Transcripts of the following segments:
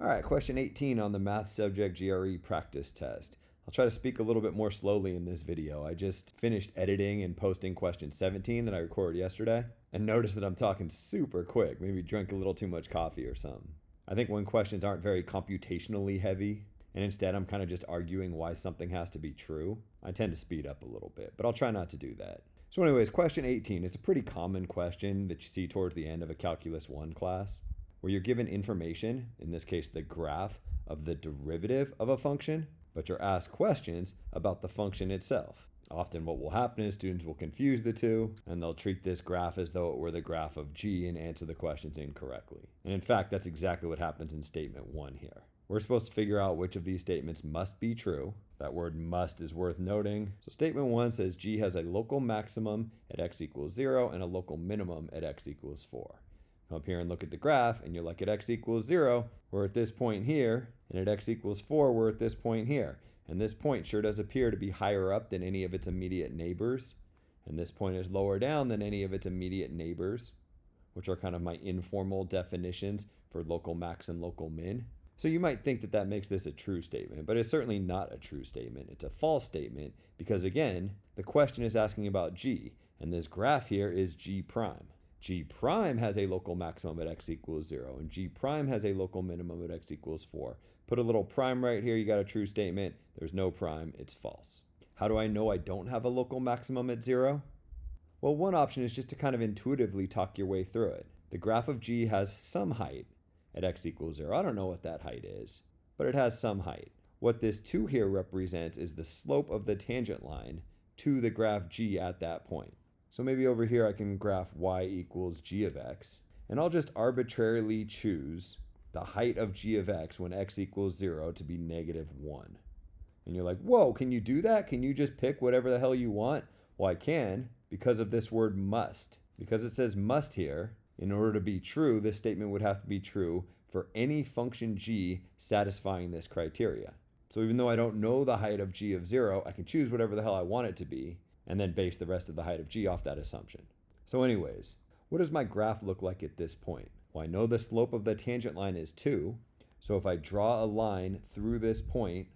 All right, question 18 on the math subject GRE practice test. I'll try to speak a little bit more slowly in this video. I just finished editing and posting question 17 that I recorded yesterday, and noticed that I'm talking super quick. Maybe drank a little too much coffee or something. I think when questions aren't very computationally heavy, and instead I'm kind of just arguing why something has to be true, I tend to speed up a little bit, but I'll try not to do that. So anyways, question 18 is a pretty common question that you see towards the end of a Calculus 1 class, where you're given information, in this case the graph of the derivative of a function, but you're asked questions about the function itself. Often what will happen is students will confuse the two, and they'll treat this graph as though it were the graph of g and answer the questions incorrectly. And in fact, that's exactly what happens in statement 1 here. We're supposed to figure out which of these statements must be true. That word must is worth noting. So statement 1 says g has a local maximum at x equals 0 and a local minimum at x equals 4. Come up here and look at the graph, and you're like, at x equals 0, we're at this point here, and at x equals 4, we're at this point here. And this point sure does appear to be higher up than any of its immediate neighbors. And this point is lower down than any of its immediate neighbors, which are kind of my informal definitions for local max and local min. So you might think that that makes this a true statement, but it's certainly not a true statement. It's a false statement because, again, the question is asking about g, and this graph here is g prime. G prime has a local maximum at x equals 0, and g prime has a local minimum at x equals 4. Put a little prime right here, you got a true statement. There's no prime, it's false. How do I know I don't have a local maximum at 0? Well, one option is just to kind of intuitively talk your way through it. The graph of g has some height at x equals 0. I don't know what that height is, but it has some height. What this 2 here represents is the slope of the tangent line to the graph g at that point. So maybe over here I can graph y equals g of x, and I'll just arbitrarily choose the height of g of x when x equals 0 to be -1. And you're like, whoa, can you do that? Can you just pick whatever the hell you want? Well, I can, because of this word must. Because it says must here, in order to be true, this statement would have to be true for any function g satisfying this criteria. So even though I don't know the height of g of 0, I can choose whatever the hell I want it to be, and then base the rest of the height of g off that assumption. So anyways, what does my graph look like at this point? Well, I know the slope of the tangent line is 2, so if I draw a line through this point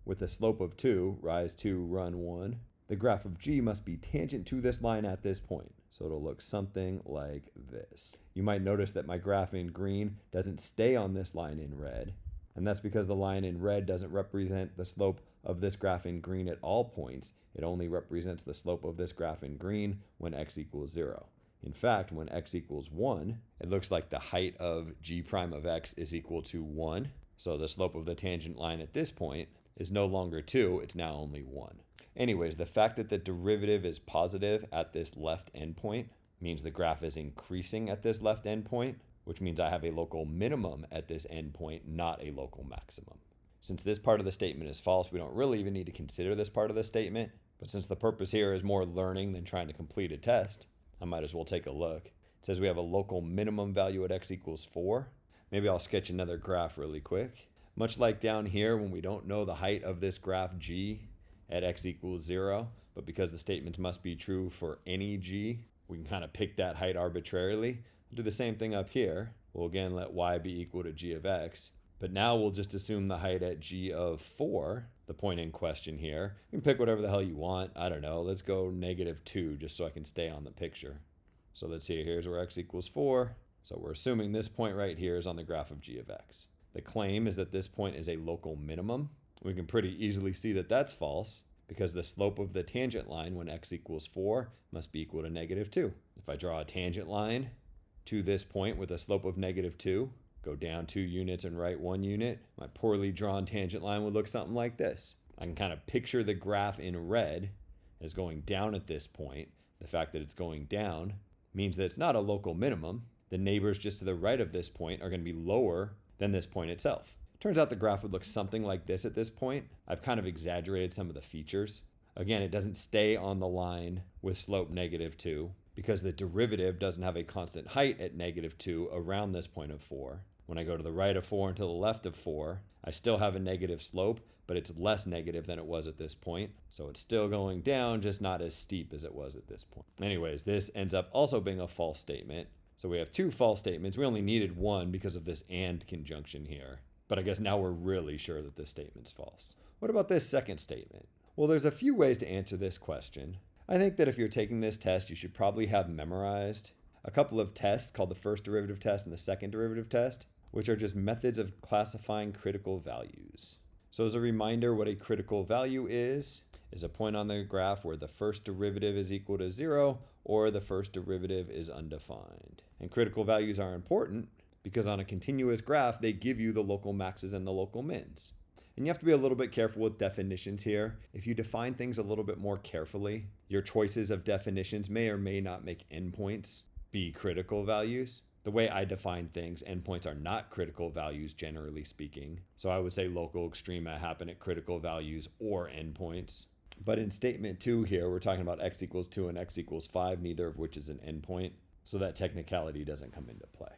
with a slope of 2, rise 2, run 1, the graph of g must be tangent to this line at this point. So it'll look something like this. You might notice that my graph in green doesn't stay on this line in red, and that's because the line in red doesn't represent the slope of this graph in green at all points. It only represents the slope of this graph in green when x equals 0. In fact, when x equals 1, it looks like the height of g prime of x is equal to 1. So the slope of the tangent line at this point is no longer 2, it's now only 1. Anyways, the fact that the derivative is positive at this left endpoint means the graph is increasing at this left endpoint, which means I have a local minimum at this endpoint, not a local maximum. Since this part of the statement is false, we don't really even need to consider this part of the statement. But since the purpose here is more learning than trying to complete a test, I might as well take a look. It says we have a local minimum value at x equals 4. Maybe I'll sketch another graph really quick. Much like down here when we don't know the height of this graph g at x equals 0, but because the statements must be true for any g, we can kind of pick that height arbitrarily. We'll do the same thing up here. We'll again let y be equal to g of x. But now we'll just assume the height at g of 4, the point in question here. You can pick whatever the hell you want. I don't know. Let's go -2 just so I can stay on the picture. So let's see. Here's where x equals 4. So we're assuming this point right here is on the graph of g of x. The claim is that this point is a local minimum. We can pretty easily see that that's false because the slope of the tangent line when x equals 4 must be equal to -2. If I draw a tangent line to this point with a slope of -2, go down 2 units and right 1 unit, my poorly drawn tangent line would look something like this. I can kind of picture the graph in red as going down at this point. The fact that it's going down means that it's not a local minimum. The neighbors just to the right of this point are going to be lower than this point itself. Turns out the graph would look something like this at this point. I've kind of exaggerated some of the features. Again, it doesn't stay on the line with slope -2 because the derivative doesn't have a constant height at -2 around this point of 4. When I go to the right of 4 and to the left of 4, I still have a negative slope, but it's less negative than it was at this point. So it's still going down, just not as steep as it was at this point. Anyways, this ends up also being a false statement. So we have 2 false statements. We only needed 1 because of this and conjunction here. But I guess now we're really sure that this statement's false. What about this second statement? Well, there's a few ways to answer this question. I think that if you're taking this test, you should probably have memorized a couple of tests called the first derivative test and the second derivative test, which are just methods of classifying critical values. So as a reminder, what a critical value is a point on the graph where the first derivative is equal to 0 or the first derivative is undefined. And critical values are important because on a continuous graph, they give you the local maxes and the local mins. And you have to be a little bit careful with definitions here. If you define things a little bit more carefully, your choices of definitions may or may not make endpoints be critical values. The way I define things, endpoints are not critical values, generally speaking. So I would say local extrema happen at critical values or endpoints. But in statement 2 here, we're talking about x equals 2 and x equals 5, neither of which is an endpoint. So that technicality doesn't come into play.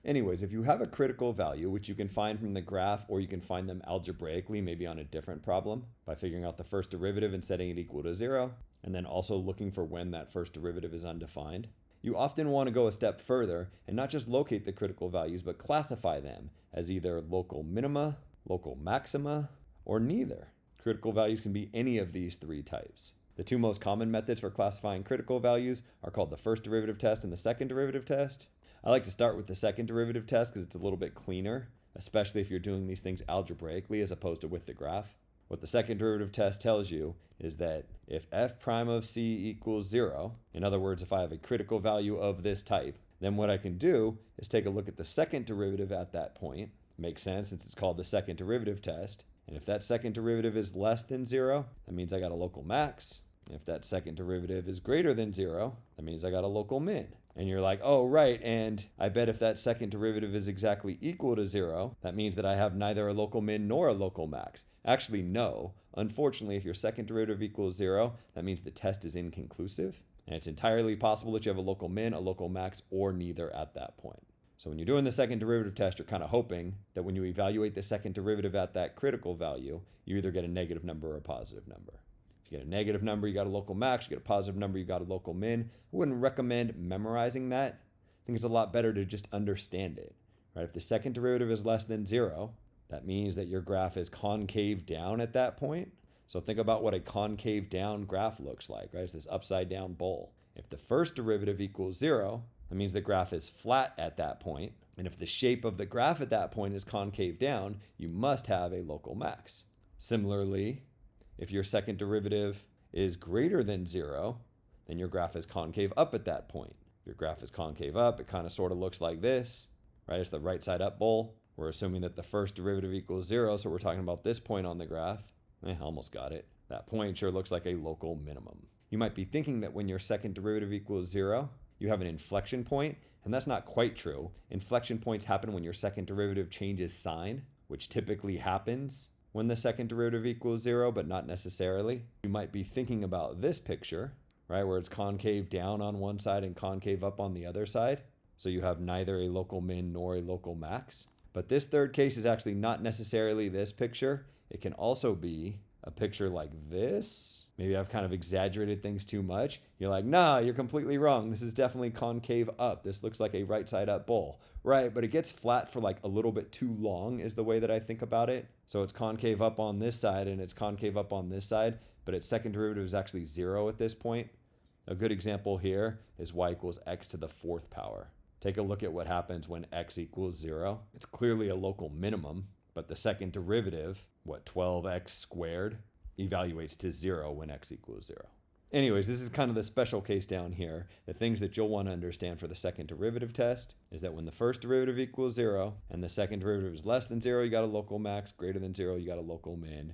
Anyways, if you have a critical value, which you can find from the graph, or you can find them algebraically, maybe on a different problem, by figuring out the first derivative and setting it equal to 0, and then also looking for when that first derivative is undefined, you often want to go a step further and not just locate the critical values, but classify them as either local minima, local maxima, or neither. Critical values can be any of these three types. The two most common methods for classifying critical values are called the first derivative test and the second derivative test. I like to start with the second derivative test because it's a little bit cleaner, especially if you're doing these things algebraically as opposed to with the graph. What the second derivative test tells you is that if f prime of c equals 0, in other words, if I have a critical value of this type, then what I can do is take a look at the second derivative at that point. Makes sense since it's called the second derivative test. And if that second derivative is less than 0, that means I got a local max. If that second derivative is greater than 0, that means I got a local min. And you're like, oh, right, and I bet if that second derivative is exactly equal to 0, that means that I have neither a local min nor a local max. Actually, no. Unfortunately, if your second derivative equals 0, that means the test is inconclusive. And it's entirely possible that you have a local min, a local max, or neither at that point. So when you're doing the second derivative test, you're kind of hoping that when you evaluate the second derivative at that critical value, you either get a negative number or a positive number. If you get a negative number, you got a local max. You get a positive number, you got a local min. I wouldn't recommend memorizing that. I think it's a lot better to just understand it, right? If the second derivative is less than 0, that means that your graph is concave down at that point. So think about what a concave down graph looks like, right? It's this upside down bowl. If the first derivative equals 0, that means the graph is flat at that point. And if the shape of the graph at that point is concave down, you must have a local max. Similarly, if your second derivative is greater than 0, then your graph is concave up at that point. If your graph is concave up, it kind of sort of looks like this, right? It's the right side up bowl. We're assuming that the first derivative equals 0, so we're talking about this point on the graph. Almost got it. That point sure looks like a local minimum. You might be thinking that when your second derivative equals 0, you have an inflection point, and that's not quite true. Inflection points happen when your second derivative changes sign, which typically happens when the second derivative equals 0, but not necessarily. You might be thinking about this picture, right, where it's concave down on one side and concave up on the other side. So you have neither a local min nor a local max. But this third case is actually not necessarily this picture. It can also be a picture like this. Maybe I've kind of exaggerated things too much. You're like, nah, you're completely wrong. This is definitely concave up. This looks like a right side up bowl. Right, but it gets flat for like a little bit too long is the way that I think about it. So it's concave up on this side and it's concave up on this side, but its second derivative is actually 0 at this point. A good example here is y equals x to the 4th power. Take a look at what happens when x equals 0. It's clearly a local minimum, but the second derivative, 12x squared, evaluates to 0 when x equals 0. Anyways, this is kind of the special case down here. The things that you'll want to understand for the second derivative test is that when the first derivative equals 0 and the second derivative is less than 0, you got a local max. Greater than 0, you got a local min.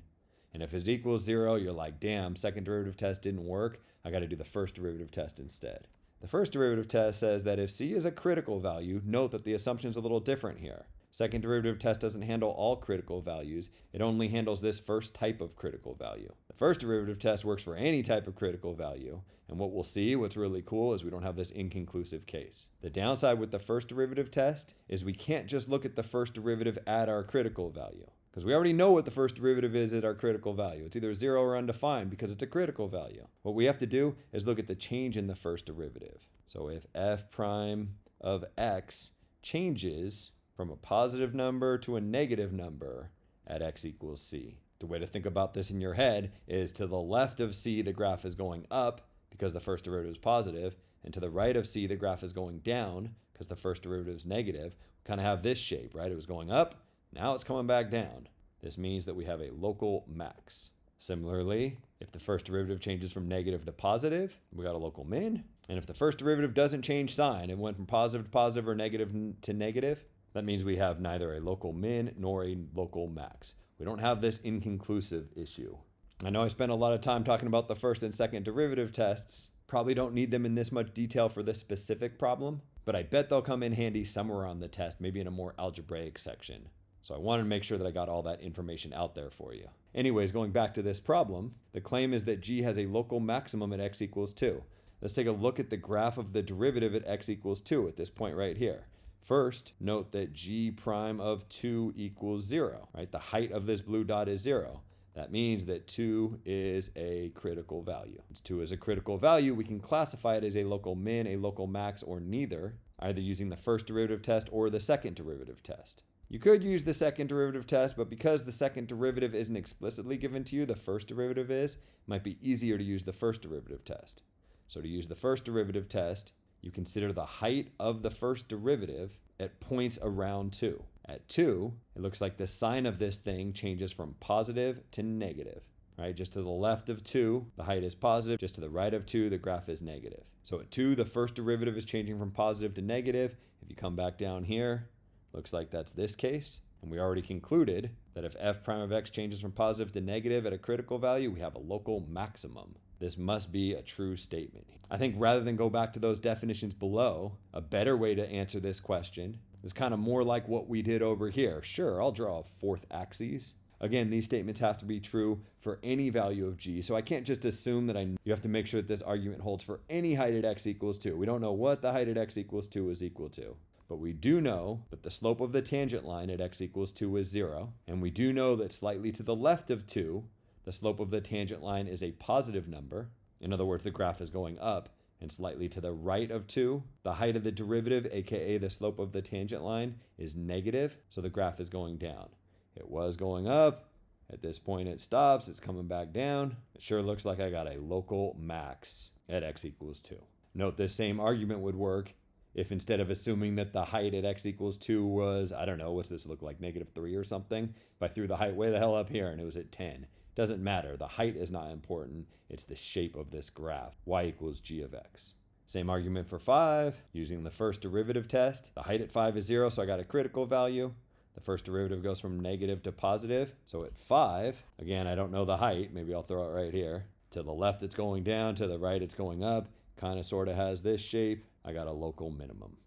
And if it equals 0, you're like, damn, second derivative test didn't work. I got to do the first derivative test instead. The first derivative test says that if c is a critical value, note that the assumption is a little different here. Second derivative test doesn't handle all critical values. It only handles this first type of critical value. The first derivative test works for any type of critical value. And what we'll see, what's really cool, is we don't have this inconclusive case. The downside with the first derivative test is we can't just look at the first derivative at our critical value, because we already know what the first derivative is at our critical value. It's either 0 or undefined because it's a critical value. What we have to do is look at the change in the first derivative. So if f prime of x changes from a positive number to a negative number at x equals c. The way to think about this in your head is to the left of c, the graph is going up because the first derivative is positive, and to the right of c, the graph is going down because the first derivative is negative. We kind of have this shape, right? It was going up, now it's coming back down. This means that we have a local max. Similarly, if the first derivative changes from negative to positive, we got a local min. And if the first derivative doesn't change sign, it went from positive to positive or negative to negative, that means we have neither a local min nor a local max. We don't have this inconclusive issue. I know I spent a lot of time talking about the first and second derivative tests. Probably don't need them in this much detail for this specific problem, but I bet they'll come in handy somewhere on the test, maybe in a more algebraic section. So I wanted to make sure that I got all that information out there for you. Anyways, going back to this problem, the claim is that g has a local maximum at x equals 2. Let's take a look at the graph of the derivative at x equals 2 at this point right here. First, note that g prime of 2 equals 0, right? The height of this blue dot is 0. That means that 2 is a critical value. Since 2 is a critical value, we can classify it as a local min, a local max, or neither, either using the first derivative test or the second derivative test. You could use the second derivative test, but because the second derivative isn't explicitly given to you, the first derivative is, it might be easier to use the first derivative test. So to use the first derivative test, you consider the height of the first derivative at points around 2. At 2, it looks like the sign of this thing changes from positive to negative. Right? Just to the left of 2, the height is positive. Just to the right of 2, the graph is negative. So at 2, the first derivative is changing from positive to negative. If you come back down here, looks like that's this case. And we already concluded that if f prime of x changes from positive to negative at a critical value, we have a local maximum. This must be a true statement. I think rather than go back to those definitions below, a better way to answer this question is kind of more like what we did over here. Sure, I'll draw a fourth axis. Again, these statements have to be true for any value of g, so I can't just assume that you have to make sure that this argument holds for any height at x equals 2. We don't know what the height at x equals 2 is equal to. But we do know that the slope of the tangent line at x equals 2 is 0, and we do know that slightly to the left of 2, the slope of the tangent line is a positive number. In other words, the graph is going up, and slightly to the right of 2, the height of the derivative, aka the slope of the tangent line, is negative, so the graph is going down. It was going up. At this point it stops, it's coming back down. It sure looks like I got a local max at x equals 2. Note this same argument would work if instead of assuming that the height at x equals 2 was, I don't know, what's this look like, -3 or something? If I threw the height way the hell up here and it was at 10. Doesn't matter. The height is not important. It's the shape of this graph. Y equals g of x. Same argument for 5. Using the first derivative test. The height at 5 is 0, so I got a critical value. The first derivative goes from negative to positive. So at 5, again, I don't know the height. Maybe I'll throw it right here. To the left, it's going down. To the right, it's going up. Kind of sort of has this shape. I got a local minimum.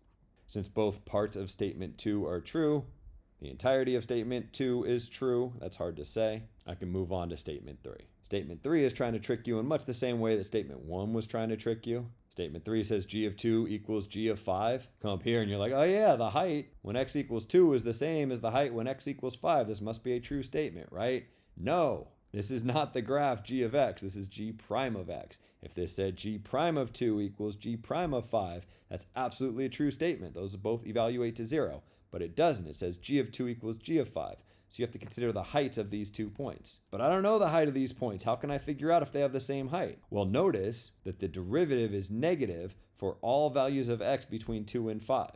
Since both parts of statement 2 are true, the entirety of statement 2 is true. That's hard to say. I can move on to statement 3. Statement 3 is trying to trick you in much the same way that statement 1 was trying to trick you. Statement 3 says g of 2 equals g of 5. Come up here and you're like, oh yeah, the height when x equals 2 is the same as the height when x equals 5. This must be a true statement, right? No, this is not the graph g of x. This is g prime of x. If this said g prime of 2 equals g prime of 5, that's absolutely a true statement. Those both evaluate to 0. But it doesn't. It says g of 2 equals g of 5. So you have to consider the heights of these 2 points. But I don't know the height of these points. How can I figure out if they have the same height? Well, notice that the derivative is negative for all values of x between 2 and 5.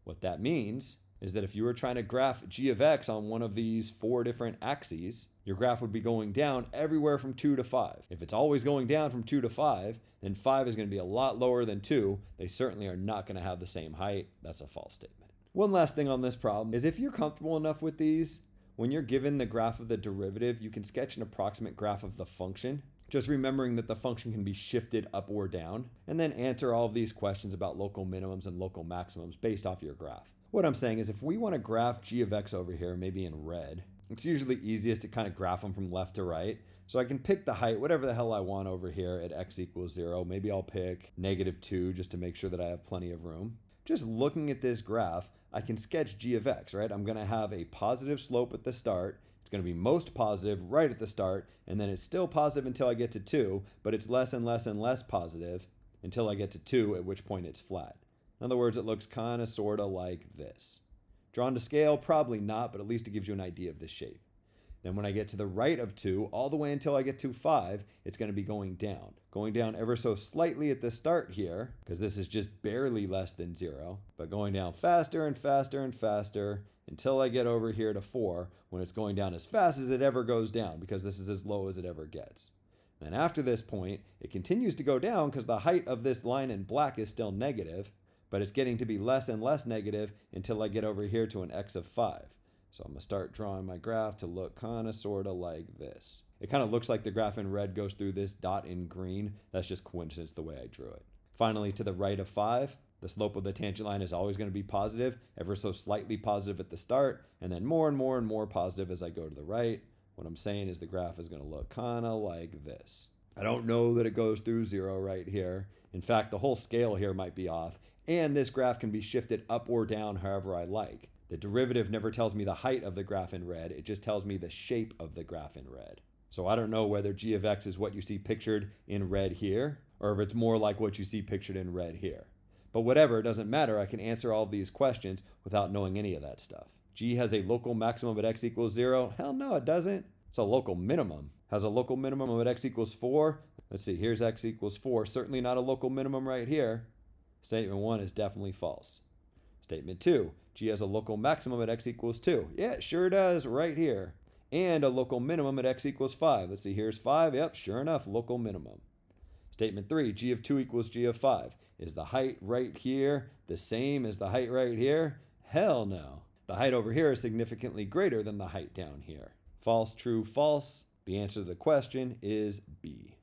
What that means is that if you were trying to graph g of x on one of these 4 different axes, your graph would be going down everywhere from 2 to 5. If it's always going down from 2 to 5, then 5 is going to be a lot lower than 2. They certainly are not going to have the same height. That's a false statement. One last thing on this problem is if you're comfortable enough with these, when you're given the graph of the derivative, you can sketch an approximate graph of the function, just remembering that the function can be shifted up or down, and then answer all of these questions about local minimums and local maximums based off your graph. What I'm saying is if we want to graph g of x over here, maybe in red, it's usually easiest to kind of graph them from left to right. So I can pick the height, whatever the hell I want over here at x equals 0. Maybe I'll pick -2 just to make sure that I have plenty of room. Just looking at this graph, I can sketch g of x, right? I'm going to have a positive slope at the start. It's going to be most positive right at the start, and then it's still positive until I get to 2, but it's less and less and less positive until I get to 2, at which point it's flat. In other words, it looks kind of sort of like this. Drawn to scale? Probably not, but at least it gives you an idea of the shape. Then when I get to the right of 2, all the way until I get to 5, it's going to be going down. Going down ever so slightly at the start here, because this is just barely less than 0, but going down faster and faster and faster until I get over here to 4, when it's going down as fast as it ever goes down, because this is as low as it ever gets. Then after this point, it continues to go down because the height of this line in black is still negative, but it's getting to be less and less negative until I get over here to an x of 5. So I'm going to start drawing my graph to look kind of sort of like this. It kind of looks like the graph in red goes through this dot in green. That's just coincidence the way I drew it. Finally, to the right of 5, the slope of the tangent line is always going to be positive, ever so slightly positive at the start, and then more and more and more positive as I go to the right. What I'm saying is the graph is going to look kind of like this. I don't know that it goes through 0 right here. In fact, the whole scale here might be off, and this graph can be shifted up or down however I like. The derivative never tells me the height of the graph in red, it just tells me the shape of the graph in red. So I don't know whether g of x is what you see pictured in red here, or if it's more like what you see pictured in red here. But whatever, it doesn't matter, I can answer all of these questions without knowing any of that stuff. G has a local maximum at x equals 0? Hell no, it doesn't. It's a local minimum. Has a local minimum at x equals 4? Let's see, here's x equals 4. Certainly not a local minimum right here. Statement 1 is definitely false. Statement 2, G has a local maximum at x equals 2. Yeah, it sure does, right here. And a local minimum at x equals 5. Let's see, here's 5. Yep, sure enough, local minimum. Statement 3, G of 2 equals G of 5. Is the height right here the same as the height right here? Hell no. The height over here is significantly greater than the height down here. False, true, false. The answer to the question is B.